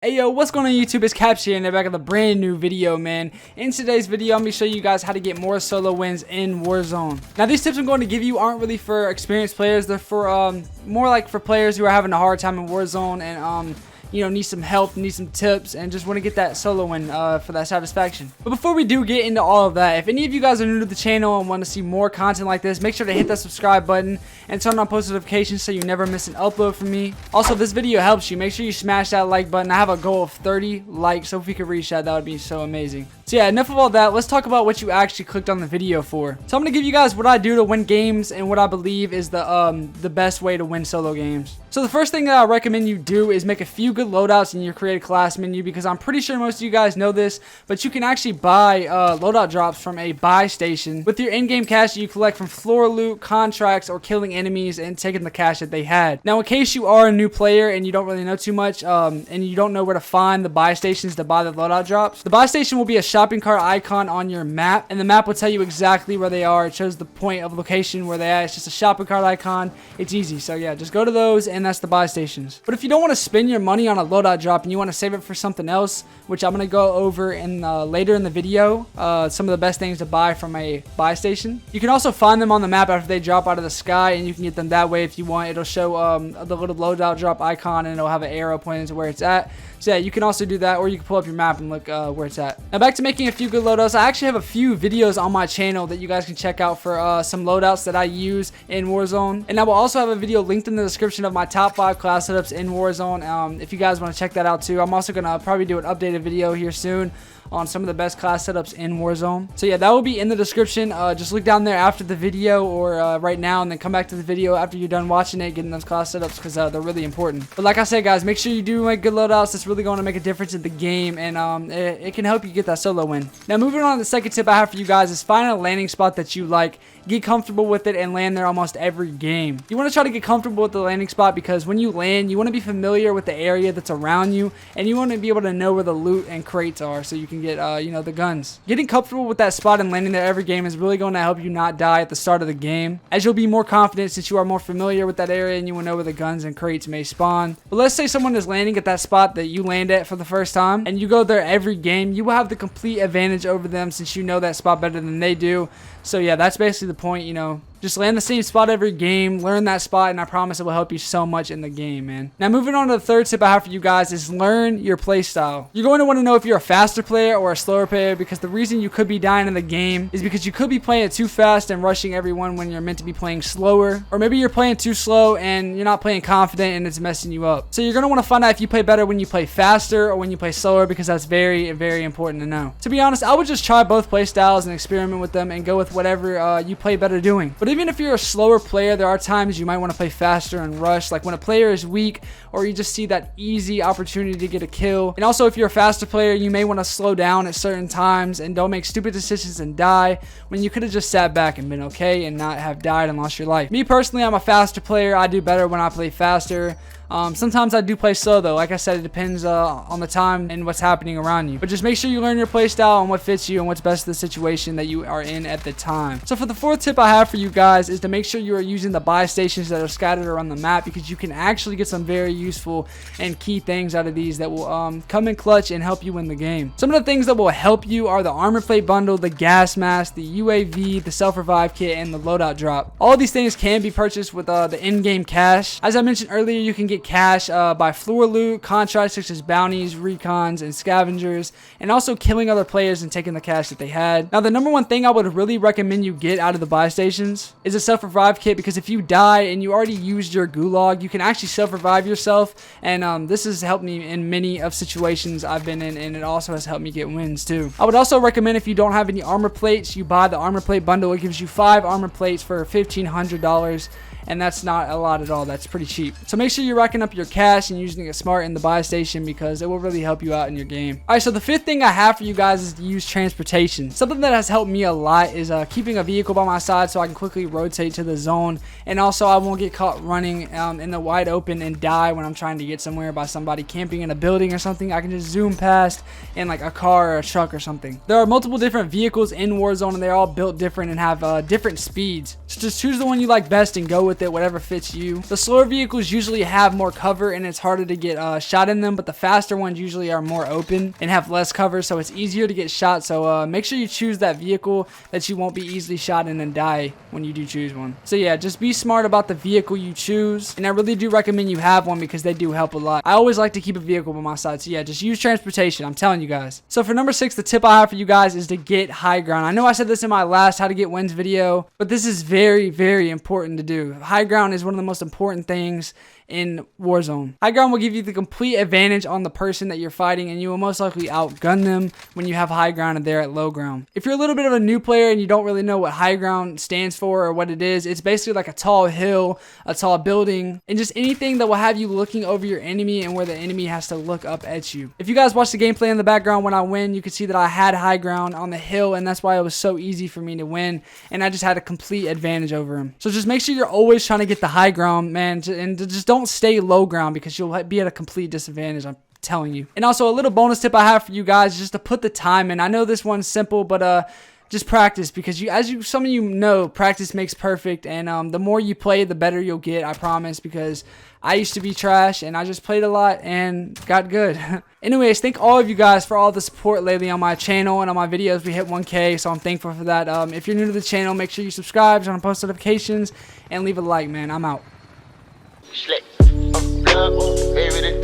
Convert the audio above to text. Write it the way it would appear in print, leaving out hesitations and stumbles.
Hey yo, what's going on YouTube? It's kxptr and they're back with a brand new video, man. In today's video, I'm going to show you guys how to get more solo wins in Warzone. Now, these tips I'm going to give you aren't really for experienced players. They're for more like for players who are having a hard time in Warzone and need some help, need some tips, and just want to get that solo win for that satisfaction. But before we do get into all of that, if any of you guys are new to the channel and want to see more content like this, make sure to hit that subscribe button and turn on post notifications so you never miss an upload from me. Also, if this video helps you, make sure you smash that like button. I have a goal of 30 likes, so if we could reach that, that would be so amazing. So yeah, enough of all that. Let's talk about what you actually clicked on the video for. So I'm going to give you guys what I do to win games and what I believe is the best way to win solo games. So the first thing that I recommend you do is make a few good loadouts in your create a class menu, because I'm pretty sure most of you guys know this, but you can actually buy loadout drops from a buy station with your in-game cash that you collect from floor loot, contracts, or killing enemies and taking the cash that they had. Now, in case you are a new player and you don't really know too much and you don't know where to find the buy stations to buy the loadout drops, the buy station will be a shopping cart icon on your map, and the map will tell you exactly where they are. It shows the point of location where they are. It's just a shopping cart icon. It's easy. So yeah, just go to those, and that's the buy stations. But if you don't want to spend your money on a loadout drop and you want to save it for something else, which I'm going to go over in later in the video, some of the best things to buy from a buy station. You can also find them on the map after they drop out of the sky, and you can get them that way if you want. It'll show the little loadout drop icon, and it'll have an arrow pointing to where it's at. So yeah, you can also do that, or you can pull up your map and look where it's at. Now, back to making a few good loadouts. I actually have a few videos on my channel that you guys can check out for some loadouts that I use in Warzone. And I will also have a video linked in the description of my top 5 class setups in Warzone if you guys want to check that out too. I'm also going to probably do an updated video here soon on some of the best class setups in Warzone. So yeah, that will be in the description. Just look down there after the video or right now, and then come back to the video after you're done watching it, getting those class setups, because they're really important. But like I said, guys, make sure you do make good loadouts. It's really going to make a difference in the game, and it can help you get that solo win. Now, moving on to the second tip I have for you guys is find a landing spot that you like, get comfortable with it, and land there almost every game. You want to try to get comfortable with the landing spot, because when you land, you want to be familiar with the area that's around you, and you want to be able to know where the loot and crates are so you can get the guns. Getting comfortable with that spot and landing there every game is really going to help you not die at the start of the game, as you'll be more confident since you are more familiar with that area and you will know where the guns and crates may spawn. But let's say someone is landing at that spot that you land at for the first time, and you go there every game. You will have the complete advantage over them since you know that spot better than they do. So yeah, that's basically the point, just land the same spot every game, learn that spot, and I promise it will help you so much in the game, man. Now, moving on to the third tip I have for you guys is learn your play style. You're going to want to know if you're a faster player or a slower player, because the reason you could be dying in the game is because you could be playing it too fast and rushing everyone when you're meant to be playing slower, or maybe you're playing too slow and you're not playing confident and it's messing you up. So you're going to want to find out if you play better when you play faster or when you play slower, because that's very, very important to know. To be honest, I would just try both play styles and experiment with them and go with whatever you play better doing. But even if you're a slower player, there are times you might want to play faster and rush, like when a player is weak, or you just see that easy opportunity to get a kill. And also, if you're a faster player, you may want to slow down at certain times and don't make stupid decisions and die when you could have just sat back and been okay and not have died and lost your life. Me personally, I'm a faster player. I do better when I play faster. Sometimes I do play slow though. Like I said, it depends on the time and what's happening around you. But just make sure you learn your play style and what fits you and what's best for the situation that you are in at the time. So for the fourth tip I have for you guys is to make sure you are using the buy stations that are scattered around the map, because you can actually get some very useful and key things out of these that will come in clutch and help you win the game. Some of the things that will help you are the armor plate bundle, the gas mask, the UAV, the self-revive kit, and the loadout drop. All of these things can be purchased with the in-game cash. As I mentioned earlier, you can get cash by floor loot, contracts such as bounties, recons, and scavengers, and also killing other players and taking the cash that they had. Now, the number one thing I would really recommend you get out of the buy stations is a self-revive kit, because if you die and you already used your gulag, you can actually self-revive yourself, and this has helped me in many of situations I've been in, and it also has helped me get wins too. I would also recommend, if you don't have any armor plates, you buy the armor plate bundle. It gives you 5 armor plates for $1,500. And that's not a lot at all. That's pretty cheap. So make sure you're racking up your cash and using it smart in the buy station, because it will really help you out in your game. Alright, so the fifth thing I have for you guys is to use transportation. Something that has helped me a lot is keeping a vehicle by my side so I can quickly rotate to the zone, and also I won't get caught running in the wide open and die when I'm trying to get somewhere by somebody camping in a building or something. I can just zoom past in like a car or a truck or something. There are multiple different vehicles in Warzone, and they're all built different and have different speeds. So just choose the one you like best and go with with it, whatever fits you. The slower vehicles usually have more cover and it's harder to get shot in them, but the faster ones usually are more open and have less cover, so it's easier to get shot. So make sure you choose that vehicle that you won't be easily shot in and die when you do choose one. So yeah, just be smart about the vehicle you choose, and I really do recommend you have one because they do help a lot. I always like to keep a vehicle by my side, so yeah, just use transportation, I'm telling you guys. So for number 6, the tip I have for you guys is to get high ground. I know I said this in my last how to get wins video, but this is very, very important to do. High ground is one of the most important things in Warzone. High ground will give you the complete advantage on the person that you're fighting, and you will most likely outgun them when you have high ground and they're at low ground. If you're a little bit of a new player and you don't really know what high ground stands for or what it is, it's basically like a tall hill, a tall building, and just anything that will have you looking over your enemy and where the enemy has to look up at you. If you guys watch the gameplay in the background when I win, you can see that I had high ground on the hill, and that's why it was so easy for me to win, and I just had a complete advantage over him. So just make sure you're always trying to get the high ground, man, and just don't stay low ground because you'll be at a complete disadvantage, I'm telling you. And also a little bonus tip I have for you guys is just to put the time in. I know this one's simple, but just practice, because some of you know, practice makes perfect, and the more you play, the better you'll get, I promise, because I used to be trash and I just played a lot and got good. Anyways, thank all of you guys for all the support lately on my channel and on my videos. We hit 1K, so I'm thankful for that. If you're new to the channel, make sure you subscribe, turn on post notifications, and leave a like, man. I'm out. Slick. I'm plug, baby,